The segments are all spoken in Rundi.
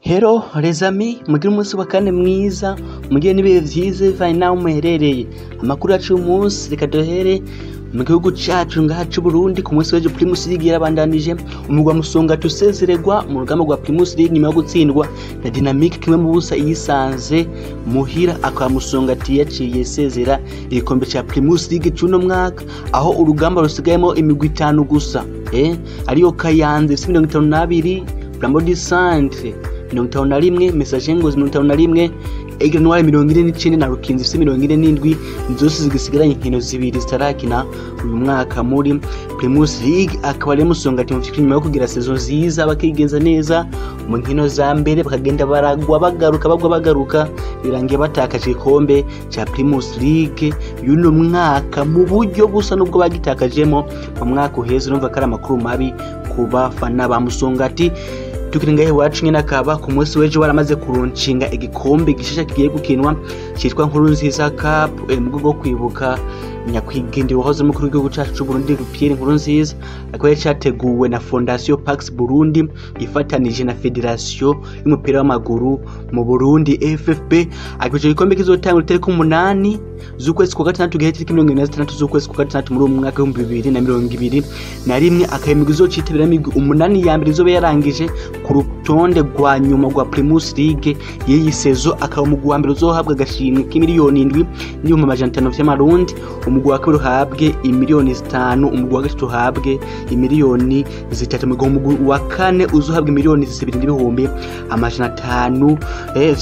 Hello les amis, mugire umunsi wa kane mwiza, mugire n'ibihe vyiza bivanye naho muherereye. Amakuru yacu umunsi reka duhere mu gihugu cyacu ngaha cy'u Burundi ku munsi w'ejo Primus League yarabandanije, umugwa musonga tusezeregwa mu rugamba rwa Primus League nyuma yo gutsindwa na Dynamic kimwe mu busa yisanze muhira akamusonga ati yaciye sezera igikombe cya Primus League cy'uno mwaka, aho urugamba rusigayemo imigwi 5 gusa ariyo Kayanza 52, Flambeau du Centre 51, Message Ngozi 51, Aigle Noir 49 na Rukinzi 47, zose zigisigaranye inkino zibiri zitarakina uyu mwaka muri Primus League. Akaba ari musonga ati mufite nyuma yo kugira saison nziza bakigenza neza mu nkino za mbere bakagenda baragwa bagaruka birangiye batakaje ikombe cya Primus League y'uno mwaka mu buryo busa nubwo bagitakajemo mu mwaka uheze. Urumva kari amakuru mabi ku bafana ba musonga ati tukiringahe wacu nyina kaba ku munsi w'ejo baramaze kuronshinga igikombe gishasha kigiye gukinwa cyitwa Nkurunziza Cup mu bwo kwibuka nyakwigendera wahoze mu kuri gihugu cyacu Burundi Pierre Nkurunziza. Akaba cyateguwe na Fondation Pax Burundi ifatanije na Federation y'umupira w'amaguru mu Burundi FFB. Akije igikombe kizotanga itariki 8 z'ukwezi kwa gatandatu gihe itariki 26 z'ukwezi kwa gatandatu muri umwaka wa 2021. Akayimigwi izocitabira imigwi 8 ya mbere izobe yarangije ku rutonde rwa nyuma rwa Primus League y'iyi sezo. Akaba umugwi wa mbere uzohabwa agashimwe k'imiliyoni 7,500 vy'amarundi, umugwi wa kabiri uhabwe imiliyoni 5, umugwi wa gatatu uhabwe imiliyoni 3, umugwi wa kane uzohabwa imiliyoni 2,500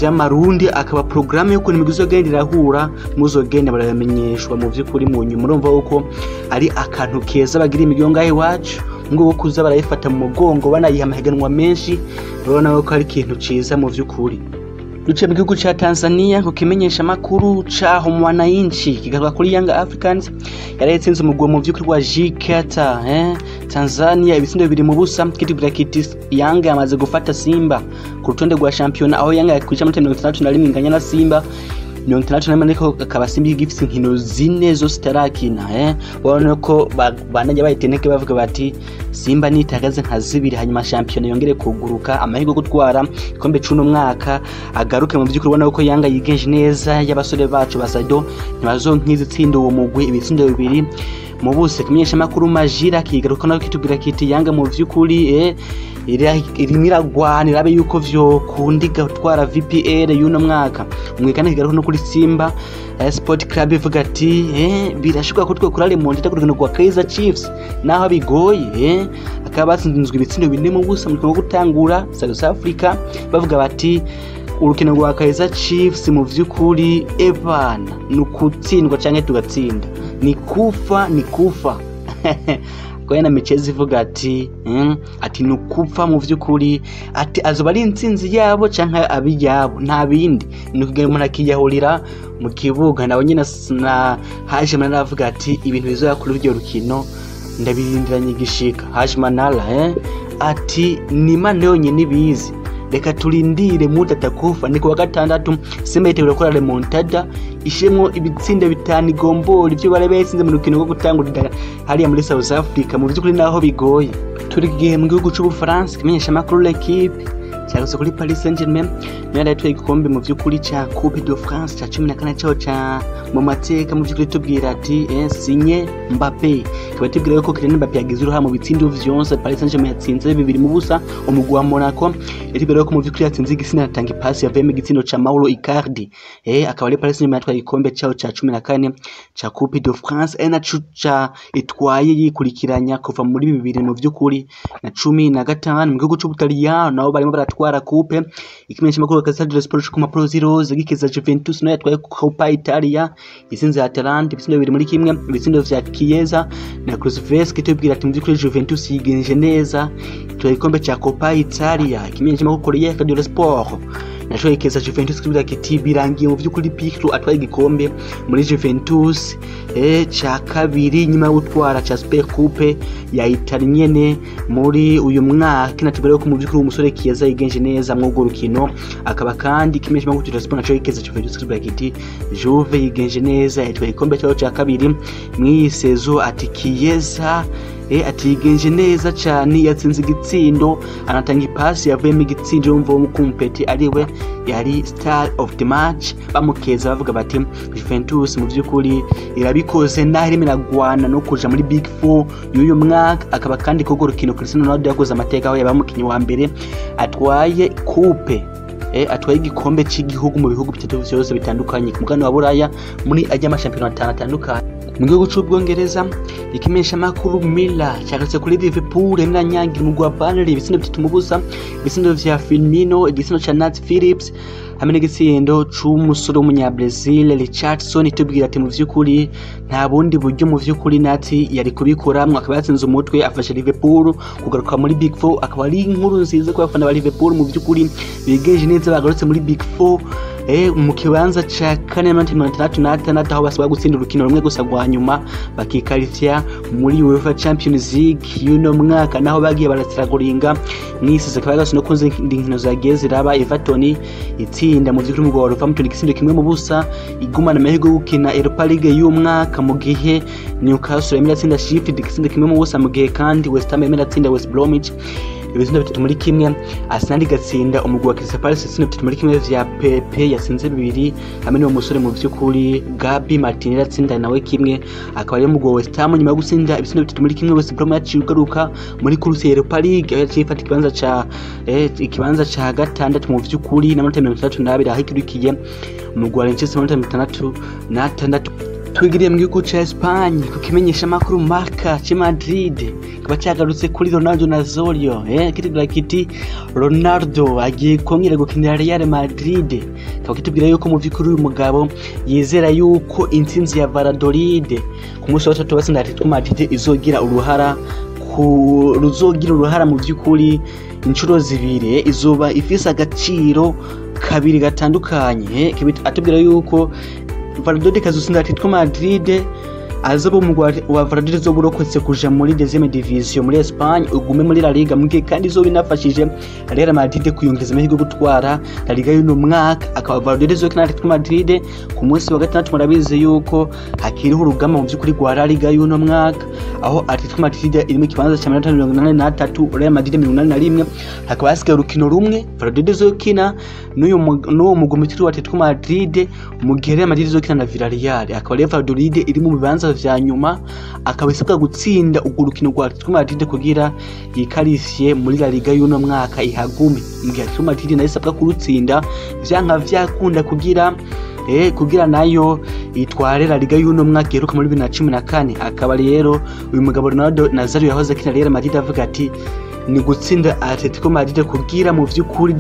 vy'amarundi. Akaba programme yo kuntu imigwi izogenda irahura muzogenda baramenyeshwa mu vy'ukuri mu nyuma. Urumva uko ari akantu keza bagira imigwi ngahe wacu ngo kuza barayifata mu mugongo banayiha amahiganwa menshi. Urabona ko ari ikintu ciza mu vy'ukuri. Duce mu gihugu cya Tanzania kukimenyesha makuru caho Mwananchi kigaruka kuri Young Africans yaretsinze umugwa mu vy'ukuri wa Jikata Tanzania ibitsindo 2 mu busa. Kitubira kiti Young yamaze gufata Simba ku rutonde rwa champion, aho Young yakwisha 61 inganya na Simba 61, ariko akaba Simba igifise inkino 4 zose tarakina. Babona ko banajya bayiteneke bavuga bati Simba nitagaze nka 2 hanyuma champion yongere kuguruka amahigo gutwara ikombe c'uno mwaka agaruke mu by'ukuri. Ubona ko Yanga yigenje neza y'abasore bacu basado ntibazonkiza tsindo uwo mugwi ibitsindo 2 mu buse. Kimenyesha makuru Majira kigaruka no kitubwira kiti Yanga mu vy'ukuri imiragwanira abe yuko vyo kundiga gutwara VPL y'uno mwaka. Umwekane kigaruka no kuri Simba Sport Club ivuga ati birashuka ko twe kurale mu ndita kurugano kwa Kaizer Chiefs naho bigoye. Akaba batsinzwe ibitsindo 4 mu busa mu gutangura South Africa, bavuga bati urukino rwa Kaizer Chiefs mu vy'ukuri Evan nukutsindwa canke tugatsinda ni kufa kwa yana Michezi ivuga ati nukupfa mu vy'ukuri, ati azoba ari intsinzi yabo canke abiyabo nta bindi nukugira umuntu akiyahurira mu kibuga. Nawe nyine na Haje Manara avuga ati ibintu bizoyakora uryo rukino ndabirindiranye igishika. Haje Manara ati ni Imana yonyine ibizi, reka turindire mutatakufa. Ni kuwa gatandatu Simba yitegura gukora remontada ishemwo ibitsinde 5 igombora ivyo bare besinze mu rukino rwo gutangurira hariya muri South Africa mu vy'ukuri naho bigoye. Turi gihe mu gihugu cy'u France kimenyesha makuru l'equipe cyangwa kuri Paris Saint-Germain niyo yatwaye igikombe mu vy'ukuri cya Coupe de France cya 14 cyo cya mu mateka. Mu vy'ukuri tubwira ati sinye Mbappé, kibatubwira ko Kylian Mbappé yagize uruha mu bitsindo vyonse. Paris Saint-Germain yatsinze 2 mu busa umugwi wa Monaco. Yatubwira ko mu vy'ukuri yatsinze igisina atanga ipasi yavemo igitsindo cya Mauro Icardi. Akaba ari Paris Saint-Germain yatwaye igikombe cyaho cya 14 cya Coupe de France naco cya itwaye yikurikiranya kuva muri 2000 mu vy'ukuri na 15 mu gihugu cy'Ubutaliyano nabo barimo baratwara coupe. Ikimenyesha makuru Casale dello Sport ku mapro 0 gikiza Juventus no yatwaye Coppa Italia isinze Atalanta ibitsindo 2 muri kimwe. Ibitsindo vya Chiesa na Kulusevski tubwira ati mu by'ukuri Juventus yigenje neza itwaye igikombe cya Coppa Italia. Ikimenyesha makuru Corriere dello Sport nasho ikeza Juventus kibira kiti birangiye mu by'ukuri Pirlo atwaye igikombe muri Juventus cya kabiri nyuma yo gutwara cya Super Coupe ya Italia nyene muri uyu mwaka. Kinatubwira ko mu by'ukuri umusore Chiesa yigenje neza mu rukino. Akaba kandi kimenyesha makuru Juventus nasho ikeza Juventus kibira kiti Juve yigenje neza yatwaye igikombe cyaho cya kabiri mu iyi sezo. Ati Chiesa atigenje neza cyane, yatsinze igitsindo anatanga ipasi yavuyemo igitsindo, yumva wo mukumpeti ariwe yari star of the match, bamukeza bavuga bati Juventus mu by'ukuri irabikoze naho irimo iragwana no kuja muri Big 4 y'uyu mwaka. Akaba kandi kogo rukino Cristiano Ronaldo yakoze amateka aho yabamukinyi wa mbere atwaye coupe, atwaye igikombe cy'igihugu mu bihugu bitatu byose bitandukanye ku mugabane wa Buraya muri ajya amashampiyona atandukanye. Mu gihugu cy'Ubwongereza ikimenyesha makuru Miller cyagarutse kuri Liverpool nyangira mu gwa Burnley ibisindo bitatu mu busa, ibisindo vya Firmino, igisindo cha Nat Phillips hamwe n'igitsindo c'umusore w'umunyabrazil Richardson. Itubwira ati mu vy'ukuri nta bundi buryo mu vy'ukuri Nati yari kubikoramwe, akaba yatsinze umutwe afasha Liverpool kugaruka muri Big 4. akaba ari inkuru nziza ku bafana ba Liverpool mu vy'ukuri bigeje neza bagarutse muri Big 4 mu kibanza ca 466 aho basaba gutsinda urukino rumwe gusa rwa nyuma bakikarifya muri UEFA Champions League y'uno mwaka, naho bagiye baratsiraguringa mwisize kabagase no kunze inkino zagiye ziraba. Everton itsinda mu vy'ukuri mu gwa Wolverhampton igisindo kimwe mu busa, igumana amahirwe yo gukina Europa League y'umwaka, mu gihe Newcastle yemera tsinda Sheffield igisindo kimwe mu busa, mu gihe kandi West Ham yemera tsinda West Bromwich ibizindo bitatu muri kimwe. Arsenal igatsinda umugwi wa Crystal Palace ibizindo bitatu muri kimwe vya Pepe yatsinze bibiri, hamwe n'uwo musore mu vy'ukuri Gabi Martinelli atsinda nawe kimwe. Akaba ari umugwi wa West Ham nyuma yo gutsinda ibizindo bitatu muri kimwe West Brom yaciye ugaruka muri course ya Europa League, aho yaciye ifata ikibanza ca gatandatu mu vy'ukuri n'amanota 32 aho ikurikiye umugwi wa Manchester United 66. Twigiriye mu gihugu ca Espagne kukimenyesha makuru Marca ci Madrid kaba cyagarutse kuri Ronaldo Nazario, kitubwira kiti Ronaldo agiye kongera gukinira Real Madrid. Kaba kitubwira yuko mu vy'ukuri uyu mugabo yizera yuko intsinzi ya Valladolid ku munsi wa 3 batsinda Atletico Madrid izogira uruhara mu vy'ukuri inshuro zibiri, izoba ifise agaciro kabiri gatandukanye. Atubwira yuko Valladolid kazusinda Atletico Madrid azobo umugwi wa Valladolid zo burokotse kuja muri deuxième division muri Espagne ugume muri La Liga, mugihe kandi zo binafashije Real Madrid kuyongeza amahirwe gutwara La Liga y'uno mwaka. Akaba Valladolid zo kina Atletico Madrid ku munsi wa gatandatu, murabizi yuko hakiriho urugamba mu by'ukuri rwa La Liga y'uno mwaka, aho Atletico Madrid iri mu kibanza cya 83, Real Madrid 81. Hakaba hasigaye urukino rumwe Valladolid zo kina n'uwo mugwi wa Atletico Madrid, mu gihe Real Madrid zo kina na Villarreal. Akaba Valladolid iri mu bibanza vya nyuma, akaba isabwa gutsinda urukino rwa Atletico Madrid kugira yikarishye muri La Liga y'uno mwaka ihagume, mu gihe Atletico Madrid nayo isabwa kurutsinda vyanka vyakunda kugira nayo itware La Liga y'uno mwaka iheruka muri 2014. Akaba rero uyu mugabo Ronaldo Nazario yahoze akina Real Madrid avuga ati ni gutsinda Atletico Madrid kugira mu vy'ukuri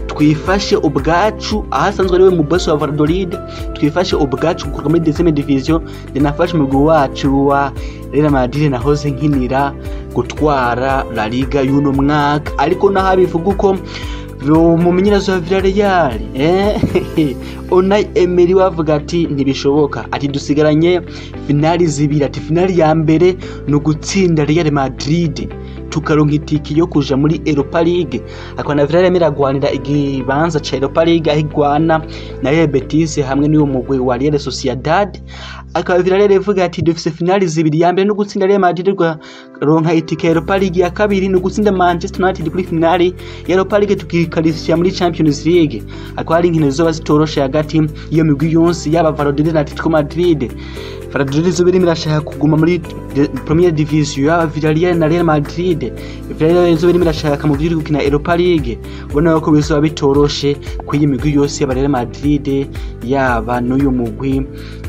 twifashe ubwacu, ahasanzwe ariwe mu boss wa Valladolid, twifashe ubwacu kuko muri deuxième division nafashe umugwi wacu wa Real Madrid nahoze nkinira gutwara La Liga y'uno mwaka. Ariko naho bivuga uko umumenyereza wa Villarreal Unai Emery wavuga ati ntibishoboka, ati dusigaranye finali zibiri, ati finali ya mbere no gutsinda Real Madrid tukaronka itiki yo kuja muri Europa League. Akwana Villarreal miragwanira igibanza ca Europa League ahigwana na Real Betis hamwe n'uwo mugwi wa Real Sociedad. Akaba Villarreal ivuga ati dufise finali zibiri, ya mbere no gutsinda Real Madrid ronka itiki ya Europa League, ya kabiri no gutsinda Manchester United kuri finali ya Europa League tukikalifya muri Champions League. Akaba ari inkino zoba zitoroshe hagati iyo migwi yonse yaba Valladolid na Atletico Madrid. Valladolid zo birimo irashaka kuguma muri Premier Division, yaba Villarreal na Real Madrid. Villarreal zo birimo irashaka mu by'uri gukina Europa League. Ubona ko bizoba bitoroshe kwiyi migwi yose ya Real Madrid yaba n'uyu mugwi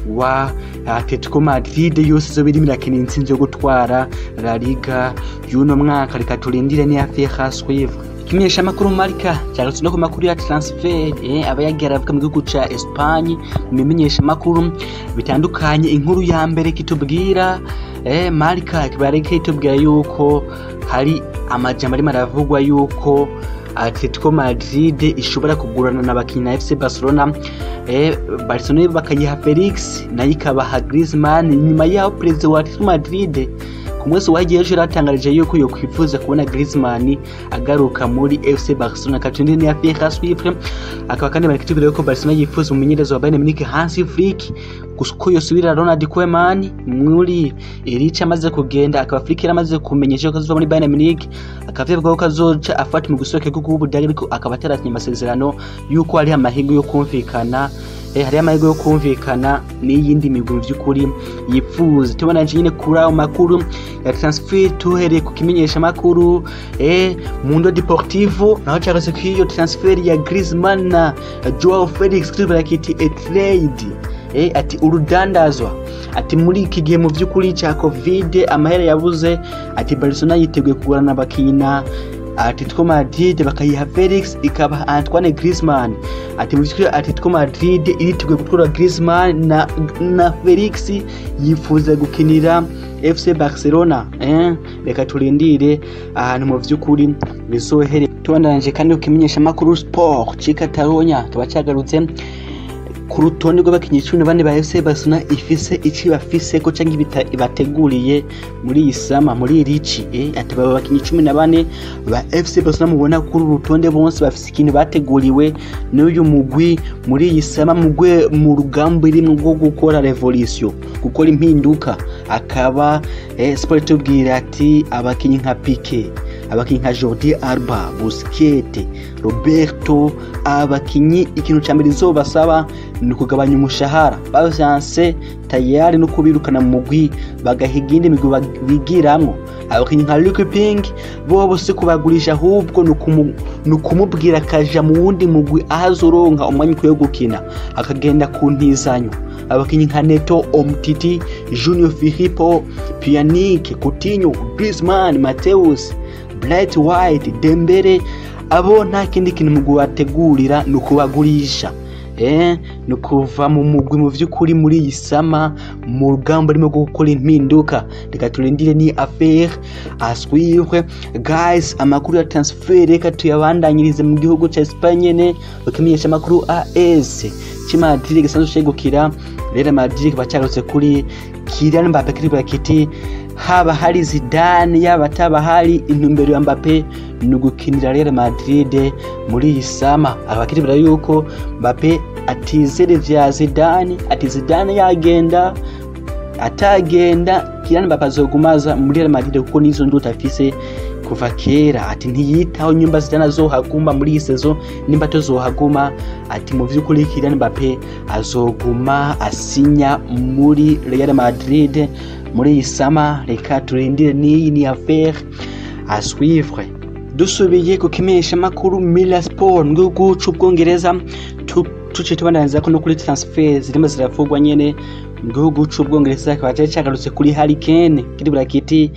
wa Atletico Madrid, yose zo birimo irakina intsinzi yo gutwara La Liga y'uno mwaka. Reka turindire ni affaire suivre. Kimenyesha makuru Marca cyarutse no ku makuru ya transfer abayagera avuga mu gihugu ca Espagne, mumenyesha makuru bitandukanye. Inkuru ya mbere kitubwira Marca kibareke itubwira yuko hari amajambo ari maravugwa yuko Atletico Madrid ishobora kugurana n'abakinyi na FC Barcelona. Barcelona bakayiha Felix nayo ikabaha Griezmann. Nyuma yaho president wa Atletico Madrid ku munsi wagiye ejo ratangarije yuko yo kwifuza kubona Griezmann agaruka muri FC Barcelona katundire ni affaire suivre akaba kandi barakitubwira ko Barcelona yifuza umumenyereza wa Bayern Munich Hansi Flick gusko yosubira Ronald Koeman muri Erich amaze kugenda akaba Flick yaramaze kumenyesha ko azova muri Bayern Munich akavuga ko kazoca afata mu gusohoka bw'ubudage ariko akaba ataratinye amasezerano yuko ari amahigo yo kumvikana hari amahigo yo kumvikana n'iyindi migwi by'ukuri yifuza tubona nyine kuri ayo makuru ya transfer tuhereye ku kimenyesha makuru Mundo Deportivo naho cyarase ko iyo transfer ya Griezmann na Joao Felix kiti trade ati urudandazwa ati muri iki gihe mu by'ukuri cya Covid amahera yabuze ati Barcelona yiteguye kugurana bakina Atletico Madrid bakayiha Felix ikaba Antoine Griezmann ati muri Atletico Madrid iriteguye gukura Griezmann na Felix yifuza gukinira FC Barcelona reka turindire ahantu mu by'ukuri bisohere tubandanje kandi ukimenyesha makuru sport Catalonia tubacagarutse ku rutonde rw'abakinyi 14 ba FC Barcelona ifise ici bafise ko canke ibateguriye muri isama muri Richi ati baba bakinyi 14 ba FC Barcelona mubona ku rutonde bonse bafise ikintu bateguriwe n'uyu mugwi muri isama mugwe mu rugambo rimwe rwo gukora revolution gukora impinduka akaba Sport tubwira ati abakinyi nka Piqué abakinyi nka Jordi Alba Busquets Roberto abakinyi ikintu cyambere zobasaba ni kugabanya umushahara bavyanse tayari no kubirukana mu mugwi bagahiginde imigwi bigiramo abakinyi nka Luke Ping bo bose kubagurisha ahubwo nukumubwira kaja mu wundi mugwi ahazoronka umwanya yo gukina akagenda ku ntizanyo abakinyi nka Neto Umtiti Junior Firpo Pjanic Coutinho Griezmann Mateus Bright White Dembele abo nta kindi kintu mugwi wategurira nukubagurisha nukuva mu mugwi mu vy'ukuri muri isama mu rugamba rimo gukora impinduka reka turindire ni affaire à suivre guys amakuru ya transfer reka tuyabandanyirize mu gihugu ca Espagne ne bakimenyesha amakuru AS Madrid gisanzwe cyegukira Real Madrid bacarutse kuri Kylian Mbappé kiti haba hari Zidane yaba tabahari intumbero ya Mbappé nugukinira Real Madrid muri isama abakiribira yuko Mbappé atizere vya Zidane ati Zidane yagenda atagenda Kylian Mbappé azogumaza muri Real Madrid kuko nizo nduta afise kuva kera ati ntiyitaho nyumba Zidane azohaguma muri isezo nimba tozohaguma ati mu vy'ukuri Kylian Mbappé azoguma asinya muri Real Madrid muri isama reka turindire ni affaire à suivre dusubiye ku kimenyesha makuru Mirror Sport ngugu c'ubwongereza tuce tubandanza ko no kuri transfer zirimo ziravugwa nyene ngugu c'ubwongereza akaba cyagarutse kuri Harry Kane kiri brakiti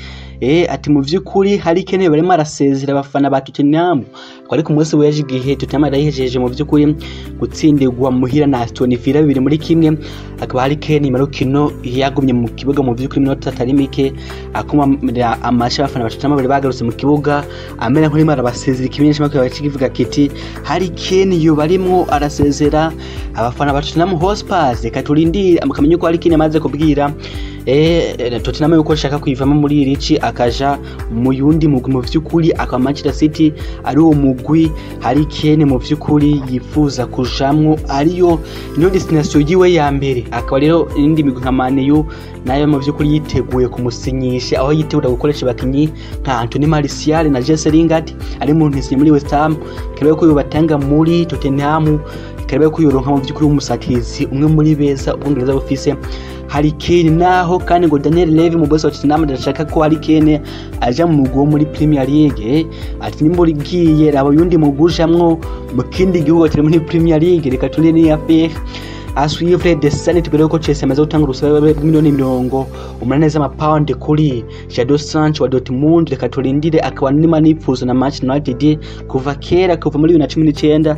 ati mu vy'ukuri Harry Kane barimo arasezera abafana ba Tottenham kwari ku munsi weje igihe Tottenham yarahejeje mu vy'ukuri gutsindirwa muhira na Aston Villa 2 muri kimwe akaba Harry Kane marukino yagumye mu kibuga mu vy'ukuri minota atari mike akuma amasha abafana ba Tottenham bari bagarutse mu kibuga amera nk'urimo arabasezera ikimenyesha makuru bakivuga kiti Harry Kane yo barimo arasezera abafana ba Tottenham Hotspur reka turindire amakamenyo ko Harry Kane amaze kubwira Tottenham yuko shaka kwivamo muri Richi akaja mu yundi mugwi mu vy'ukuri akaba Manchester City ari uwo mugwi Harry Kane mu vy'ukuri yifuza kujamwo ariyo niyo destination yiwe ya mbere akaba rero indi migwi nka Man U nayo mu vy'ukuri yiteguye kumusinyisha aho yitegura gukoresha bakinyi nka Anthony Martial na Jesse Lingard ari mu ntisi muri West Ham kebe ko batanga muri Tottenham kebe ko yoronka mu vy'ukuri umusatirizi umwe muri beza ubwongereza bufise Harry Kane naho kandi ngo Daniel Levy mu boss wa Tottenham ndashaka ko Harry Kane aja mu mugwi muri Premier League ati nimburi giye rabo yundi mugujamwo mu kindi gihugu kiri muri Premier League reka tuli ni affaire aswivre de Sun tugere ko Chelsea amaze gutanga urusabe miliyoni 80 z'amapound kuri Jadon Sancho wa Dortmund reka turindire akaba nima nifuza na Manchester United kuva kera kuva muri 2019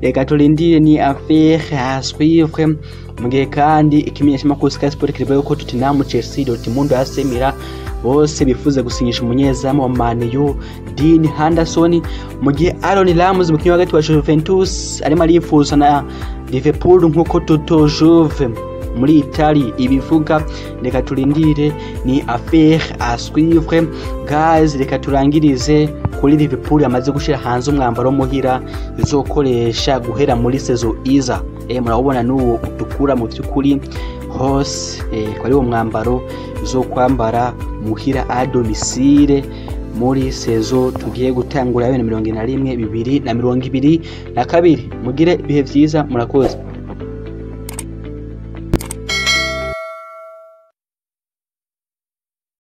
reka turindire ni affaire aswivre mugihe kandi ikimenyesha makuru Sky Sport kirebe ko Tottenham Chelsea Dortmund asemira bose bifuza gusinyisha umunyezamu wa Man U Dean Henderson mugihe Aaron Ramsey mukinnyi wa Juventus arimo arifuza na Liverpool nkuko Toto Juve muri Italie ibivuga. Reka turindire, ni affaire à suivre guys. Reka turangirize kuri Liverpool yamaze gushira hanze umwambaro muhira izokoresha guhera muri saison iza. Murabona n'uwo utukura mu byukuri hose kwari uwo mwambaro zo kwambara muhira a domicile muri saison tugiye gutangura 2021 2022. Mugire ibihe vyiza, murakoze.